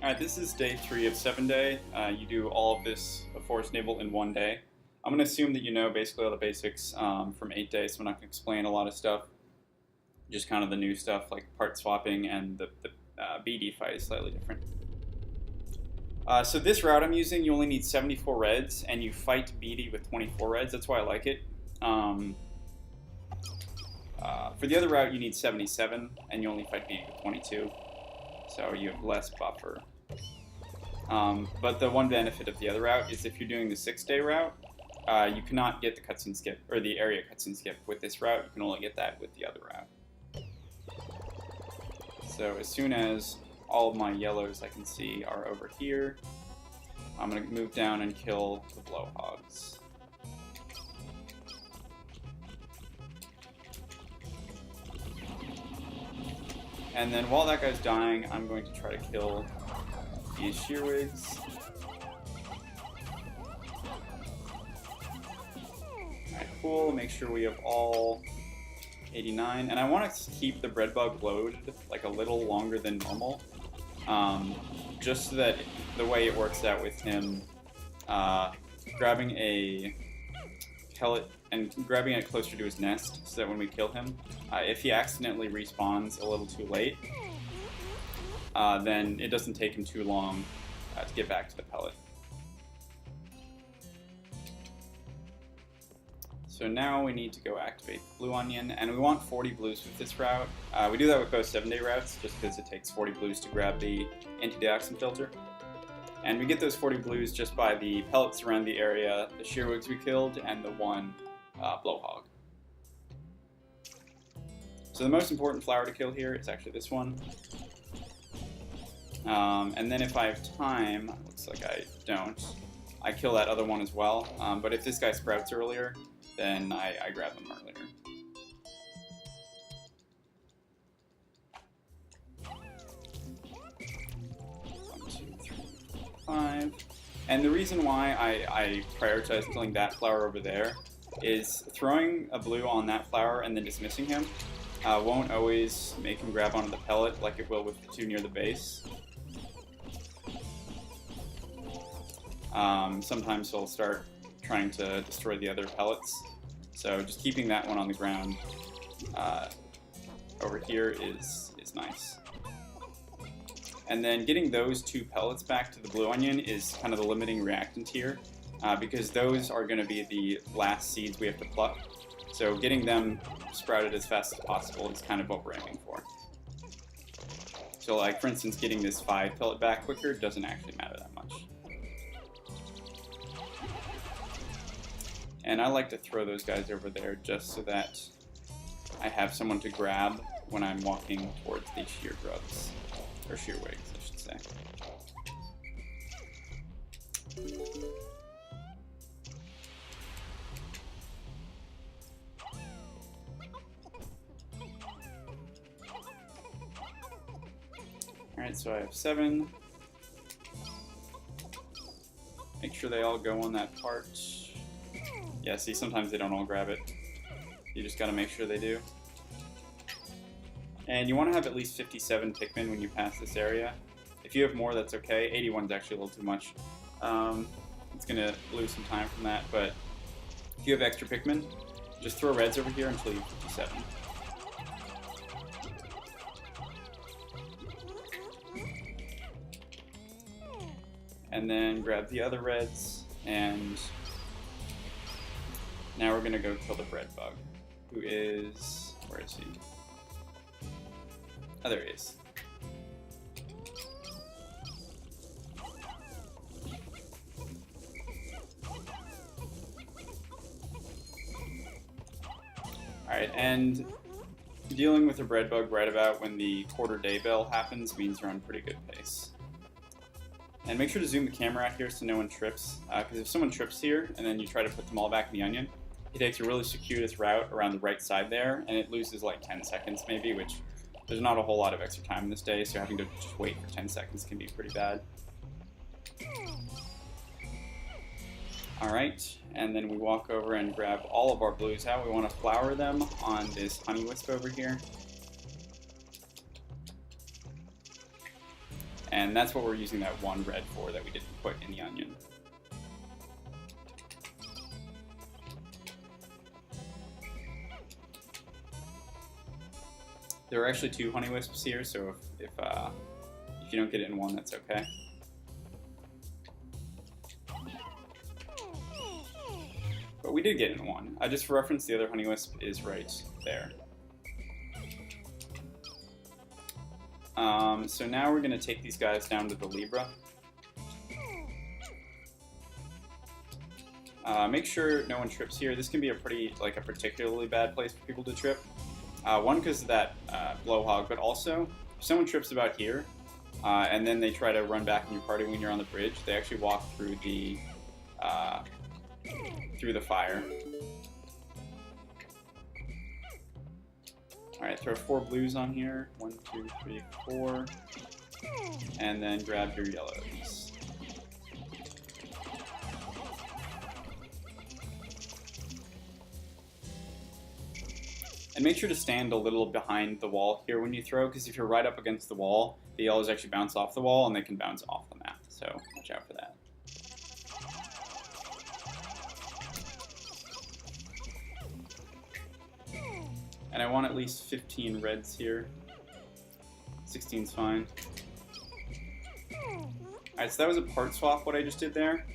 Alright, this is day 3 of 7 day. You do all of this of Forest Navel in 1 day. I'm going to assume that you know basically all the basics from 8 days, so I'm not going to explain a lot of stuff. Just kind of the new stuff like part swapping, and the BD fight is slightly different. So this route I'm using, you only need 74 reds, and you fight BD with 24 reds. That's why I like it. For the other route, you need 77, and you only fight BD with 22. So you have less buffer. But the one benefit of the other route is if you're doing the 6-day route, you cannot get the cutscene skip, or the area cutscene skip with this route. You can only get that with the other route. So as soon as all of my yellows I can see are over here, I'm going to move down and kill the blowhogs. And then while that guy's dying, I'm going to try to kill these shearwigs. Alright, cool. Make sure we have all 89. And I want to keep the bread bug loaded like a little longer than normal. Just so that the way it works out with him grabbing a pellet and grabbing it closer to his nest, so that when we kill him, if he accidentally respawns a little too late, then it doesn't take him too long to get back to the pellet. So now we need to go activate the blue onion, and we want 40 blues with this route. We do that with both 7-day routes, just because it takes 40 blues to grab the anti-dioxin filter. And we get those 40 blues just by the pellets around the area, the shearwigs we killed, and the one blowhog. So the most important flower to kill here is actually this one. And then if I have time, looks like I don't, I kill that other one as well. But if this guy sprouts earlier, then I grab him earlier. And the reason why I prioritize killing that flower over there is throwing a blue on that flower and then dismissing him won't always make him grab onto the pellet like it will with the two near the base. Sometimes he'll start trying to destroy the other pellets, so just keeping that one on the ground over here is nice. And then getting those 2 pellets back to the blue onion is kind of the limiting reactant here, because those are going to be the last seeds we have to pluck. So getting them sprouted as fast as possible is kind of what we're aiming for. So like, for instance, getting this 5 pellet back quicker doesn't actually matter that much. And I like to throw those guys over there just so that I have someone to grab when I'm walking towards the shear grubs. Or shearwigs, I should say. Alright, so I have 7. Make sure they all go on that part. Yeah, see, sometimes they don't all grab it. You just gotta make sure they do. And you want to have at least 57 Pikmin when you pass this area. If you have more, that's okay. 81 is actually a little too much. It's going to lose some time from that, but if you have extra Pikmin, just throw reds over here until you have 57. And then grab the other reds, and now we're going to go kill the bread bug, who is... where is he? Oh, there he is. Alright, and dealing with a bread bug right about when the quarter day bell happens means you're on pretty good pace. And make sure to zoom the camera out here so no one trips, because if someone trips here and then you try to put them all back in the onion, he takes a really circuitous route around the right side there, and it loses like 10 seconds maybe, which there's not a whole lot of extra time in this day, so having to just wait for 10 seconds can be pretty bad. Alright, and then we walk over and grab all of our blues out. We want to flower them on this honey wisp over here. And that's what we're using that one red for that we didn't put in the onion. There are actually 2 honey wisps here, so if you don't get it in one, that's okay. But we did get it in one. Just for reference, the other honey wisp is right there. So now we're going to take these guys down to the Libra. Make sure no one trips here. This can be a particularly bad place for people to trip. One, because of that blowhog, but also, if someone trips about here, and then they try to run back in your party when you're on the bridge, they actually walk through the fire. Alright, throw 4 blues on here. 1, 2, 3, 4. And then grab your yellows. And make sure to stand a little behind the wall here when you throw, because if you're right up against the wall, the yellows actually bounce off the wall and they can bounce off the map. So watch out for that. And I want at least 15 reds here. 16's fine. Alright, so that was a part swap, what I just did there.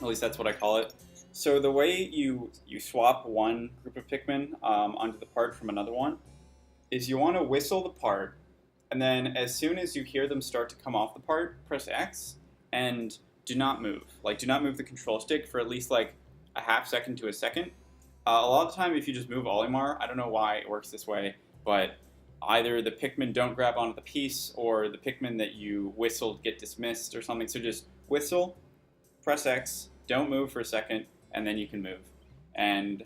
At least that's what I call it. So the way you swap one group of Pikmin onto the part from another one is you want to whistle the part, and then as soon as you hear them start to come off the part, press X, and do not move. Like, do not move the control stick for at least like a half second to a second. A lot of the time, if you just move Olimar, I don't know why it works this way, but either the Pikmin don't grab onto the piece, or the Pikmin that you whistled get dismissed or something. So just whistle, press X, don't move for a second, and then you can move. And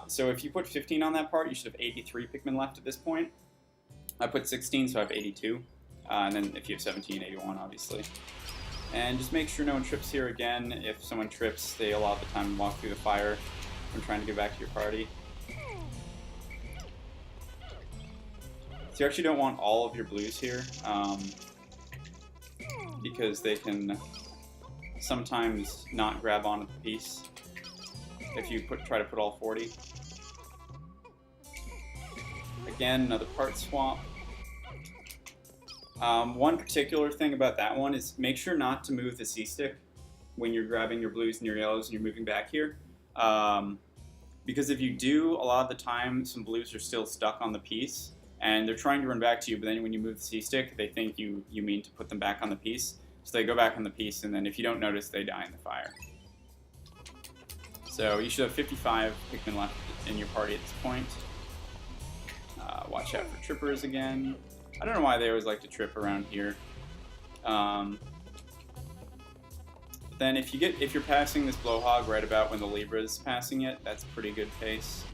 so if you put 15 on that part, you should have 83 Pikmin left at this point. I put 16, so I have 82. And then if you have 17, 81, obviously. And just make sure no one trips here again. If someone trips, they allow the time to walk through the fire when trying to get back to your party. So you actually don't want all of your blues here, because they can sometimes not grab onto the piece if you try to put all 40. Again, another part swap. One particular thing about that one is make sure not to move the C-stick when you're grabbing your blues and your yellows and you're moving back here. Because if you do, a lot of the time some blues are still stuck on the piece and they're trying to run back to you, but then when you move the C-stick, they think you mean to put them back on the piece. So they go back on the piece, and then if you don't notice, they die in the fire. So you should have 55 Pikmin left in your party at this point. Watch out for trippers again. I don't know why they always like to trip around here. Then if you're passing this blowhog right about when the Libra's passing it, that's pretty good pace.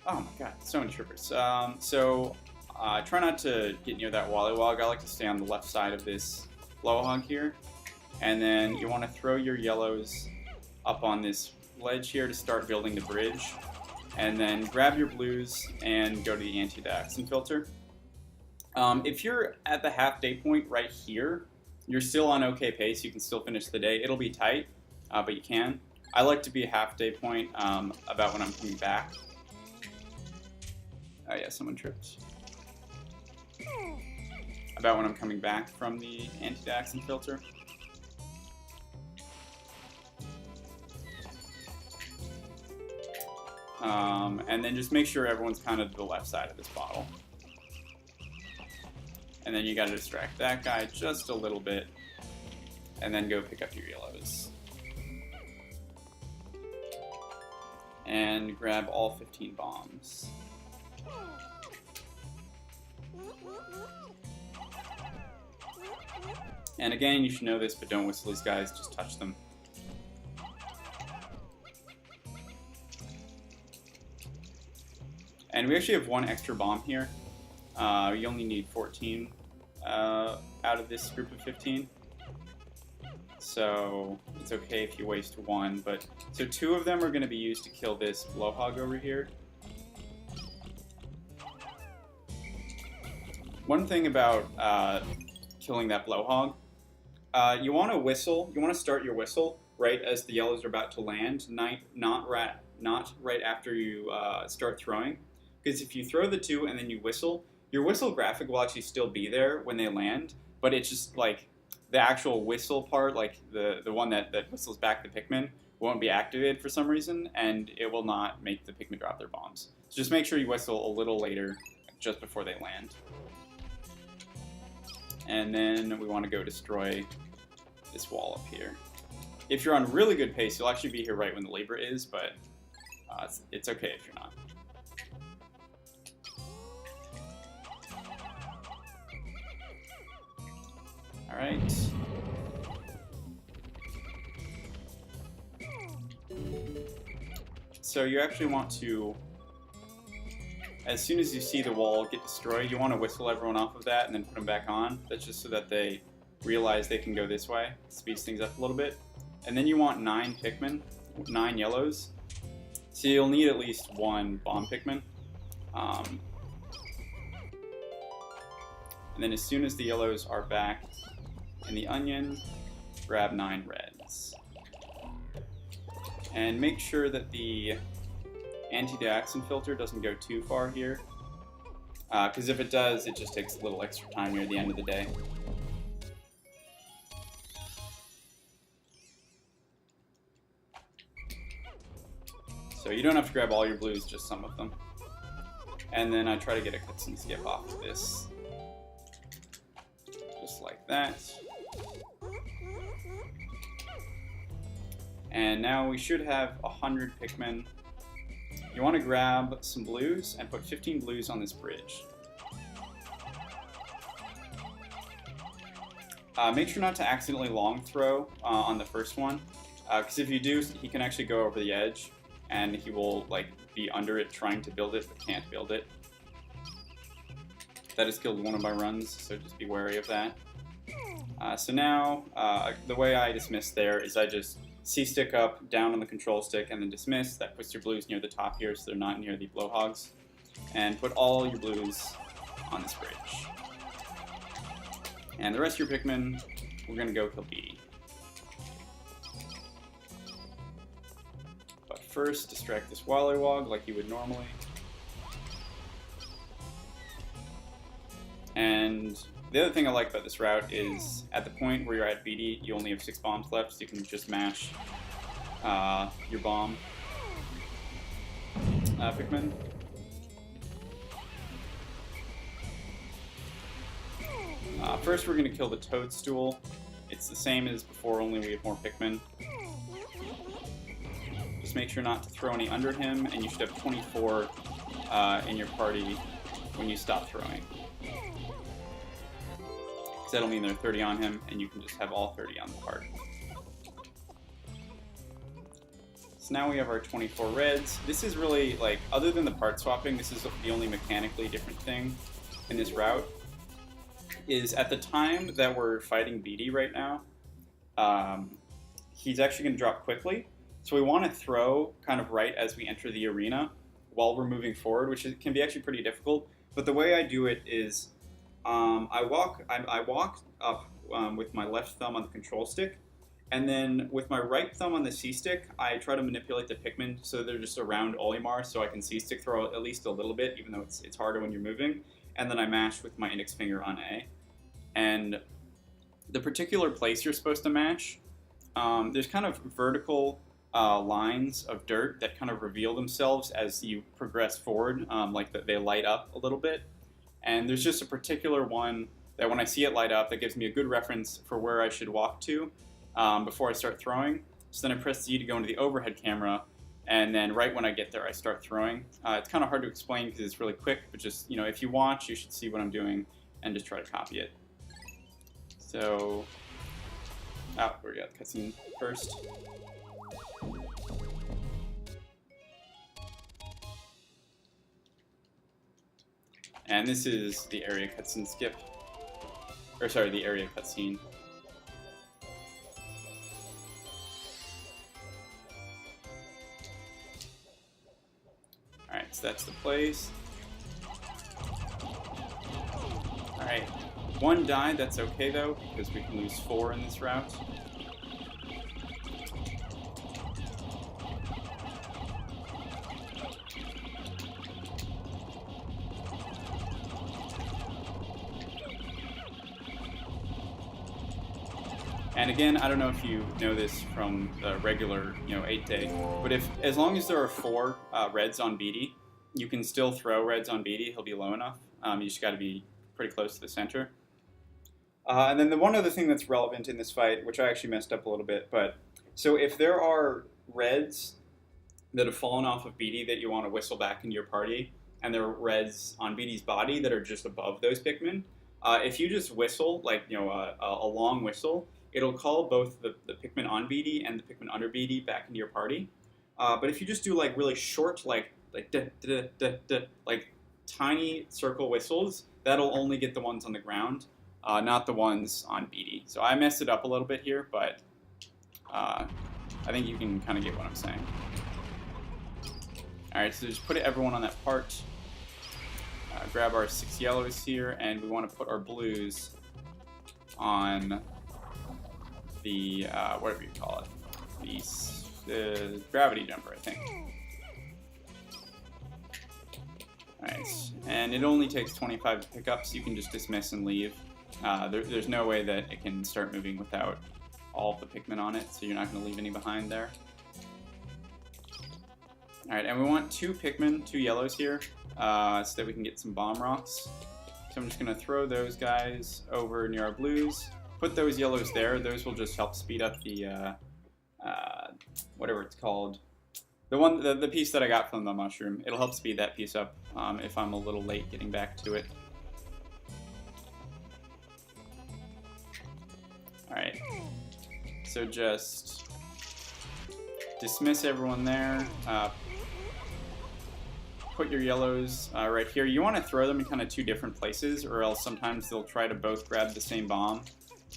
Oh my god, so many trippers. Try not to get near that Wollywog. I like to stay on the left side of this blowhog here. And then you want to throw your yellows up on this ledge here to start building the bridge. And then grab your blues and go to the anti-dioxin filter. If you're at the half-day point right here, you're still on okay pace. You can still finish the day. It'll be tight, but you can. I like to be a half-day point about when I'm coming back. Oh yeah, someone tripped. About when I'm coming back from the anti-dioxin filter. And then just make sure everyone's kind of to the left side of this bottle. And then you gotta distract that guy just a little bit, and then go pick up your yellows. And grab all 15 bombs. And again, you should know this, but don't whistle these guys, just touch them. And we actually have one extra bomb here. You only need 14 out of this group of 15. So it's okay if you waste one, but so 2 of them are going to be used to kill this blowhog over here. One thing about killing that blowhog, you want to whistle. You want to start your whistle right as the yellows are about to land, not right after you start throwing. Because if you throw the 2 and then you whistle, your whistle graphic will actually still be there when they land, but it's just like the actual whistle part, like the one that whistles back the Pikmin, won't be activated for some reason, and it will not make the Pikmin drop their bombs. So just make sure you whistle a little later, just before they land. And then we want to go destroy this wall up here. If you're on really good pace, you'll actually be here right when the labor is, but it's okay if you're not. Alright. So you actually want to, as soon as you see the wall get destroyed, you want to whistle everyone off of that and then put them back on. That's just so that they realize they can go this way. It speeds things up a little bit. And then you want 9 Pikmin, 9 yellows. So you'll need at least 1 bomb Pikmin. And then as soon as the yellows are back in the onion, grab 9 reds. And make sure that the anti-deoxin filter doesn't go too far here. Because if it does, it just takes a little extra time near the end of the day. So you don't have to grab all your blues, just some of them. And then I try to get a cutscene skip off of this. Just like that. And now we should have 100 Pikmin. You want to grab some blues and put 15 blues on this bridge. Make sure not to accidentally long throw on the first one, because if you do, he can actually go over the edge, and he will like be under it trying to build it, but can't build it. That has killed one of my runs, so just be wary of that. So now, the way I dismiss there is I just C-stick up, down on the control stick, and then dismiss. That puts your blues near the top here, so they're not near the blowhogs. And put all your blues on this bridge. And the rest of your Pikmin, we're going to go kill Beatty. But first, distract this Wallywog like you would normally. And the other thing I like about this route is, at the point where you're at Beatty, you only have 6 bombs left, so you can just mash your bomb Pikmin. First we're going to kill the Toadstool. It's the same as before, only we have more Pikmin. Just make sure not to throw any under him, and you should have 24 in your party when you stop throwing. That'll mean there are 30 on him, and you can just have all 30 on the card. So now we have our 24 reds. This is really, like, other than the part swapping, this is the only mechanically different thing in this route. Is at the time that we're fighting Beatty right now, he's actually going to drop quickly. So we want to throw kind of right as we enter the arena while we're moving forward, which can be actually pretty difficult. But the way I do it is I walk up with my left thumb on the control stick, and then with my right thumb on the C-stick, I try to manipulate the Pikmin so they're just around Olimar, so I can C-stick throw at least a little bit, even though it's harder when you're moving. And then I mash with my index finger on A. And the particular place you're supposed to mash, there's kind of vertical lines of dirt that kind of reveal themselves as you progress forward, like they light up a little bit. And there's just a particular one that when I see it light up, that gives me a good reference for where I should walk to before I start throwing. So then I press Z to go into the overhead camera, and then right when I get there, I start throwing. It's kind of hard to explain because it's really quick, but just, you know, if you watch, you should see what I'm doing and just try to copy it. So, we got the cutscene first. And this is the area cutscene skip. Or sorry, the area cutscene. that's the place. Alright, 1 died, that's okay though, because we can lose 4 in this route. And again, I don't know if you know this from the regular, 8-day, but as long as there are 4 reds on BD, you can still throw reds on BD. He'll be low enough. You just got to be pretty close to the center. And then the one other thing that's relevant in this fight, which I actually messed up a little bit, but so if there are reds that have fallen off of BD that you want to whistle back into your party, and there are reds on BD's body that are just above those Pikmin, if you just whistle, like a long whistle, it'll call both the Pikmin on BD and the Pikmin under BD back into your party. But if you just do like really short, like tiny circle whistles, that'll only get the ones on the ground, not the ones on BD. So I messed it up a little bit here, but I think you can kind of get what I'm saying. All right, so just put everyone on that part. Grab our 6 yellows here, and we want to put our blues on the, whatever you call it, the gravity jumper, I think. Alright, and it only takes 25 to pick up, so you can just dismiss and leave. There's no way that it can start moving without all of the Pikmin on it, so you're not going to leave any behind there. Alright, and we want 2 Pikmin, 2 yellows here, so that we can get some bomb rocks. So I'm just going to throw those guys over near our blues. Put those yellows there. Those will just help speed up the, whatever it's called. The piece that I got from the mushroom. It'll help speed that piece up if I'm a little late getting back to it. Alright. So just dismiss everyone there. Put your yellows right here. You want to throw them in kind of 2 different places, or else sometimes they'll try to both grab the same bomb,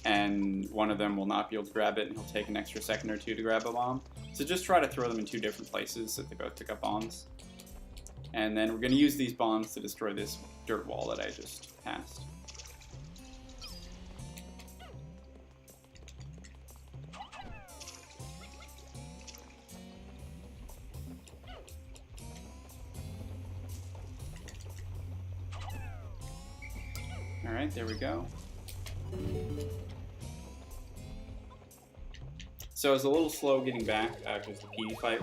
and one of them will not be able to grab it, and he'll take an extra second or 2 to grab a bomb. So just try to throw them in 2 different places so that they both pick up bombs. And then we're going to use these bombs to destroy this dirt wall that I just passed. Alright, there we go. So I was a little slow getting back because the BD fight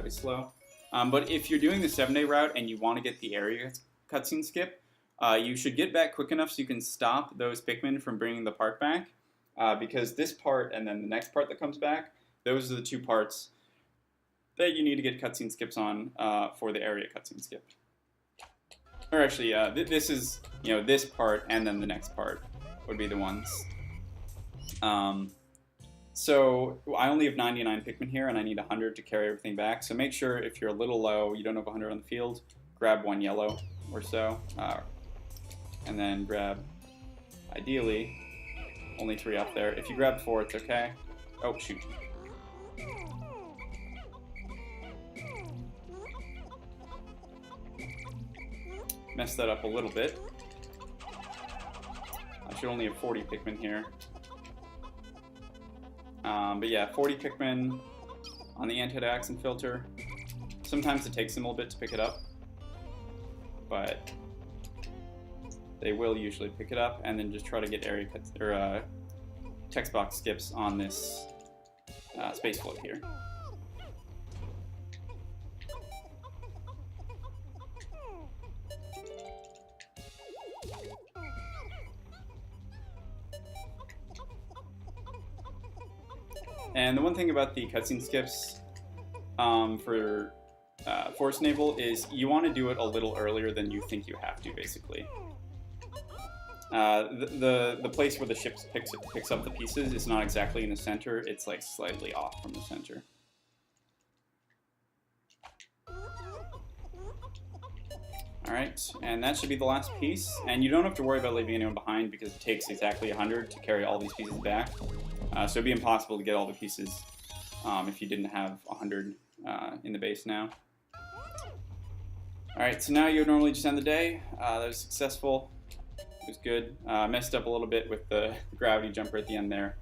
was slow. But if you're doing the 7-day route and you want to get the area cutscene skip, you should get back quick enough so you can stop those Pikmin from bringing the part back. Because this part and then the next part that comes back, those are the 2 parts that you need to get cutscene skips on for the area cutscene skip. Or actually, this is, this part and then the next part would be the ones. So I only have 99 Pikmin here, and I need 100 to carry everything back. So make sure if you're a little low, you don't have 100 on the field, grab 1 yellow or so, and then grab, ideally, only 3 up there. If you grab 4, it's okay. Oh, shoot. Messed that up a little bit. I should only have 40 Pikmin here. But yeah, 40 Pikmin on the anti-dioxin filter. Sometimes it takes them a little bit to pick it up, but they will usually pick it up, and then just try to get area cuts or text box skips on this space float here. And the one thing about the cutscene skips for Forest Navel is you want to do it a little earlier than you think you have to, basically. The place where the ship picks up the pieces is not exactly in the center, it's like slightly off from the center. Alright, and that should be the last piece, and you don't have to worry about leaving anyone behind because it takes exactly 100 to carry all these pieces back. So it'd be impossible to get all the pieces if you didn't have 100 in the base now. Alright, so now you would normally just end the day. That was successful. It was good. Messed up a little bit with the gravity jumper at the end there.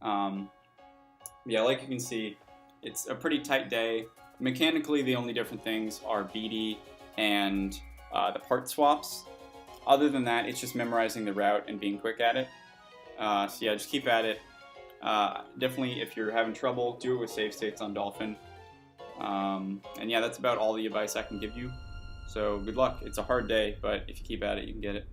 Yeah, like you can see, it's a pretty tight day. Mechanically, the only different things are BD and the part swaps. Other than that, it's just memorizing the route and being quick at it. So yeah, just keep at it. Definitely, if you're having trouble, do it with save states on Dolphin. And yeah, that's about all the advice I can give you. So good luck. It's a hard day, but if you keep at it, you can get it.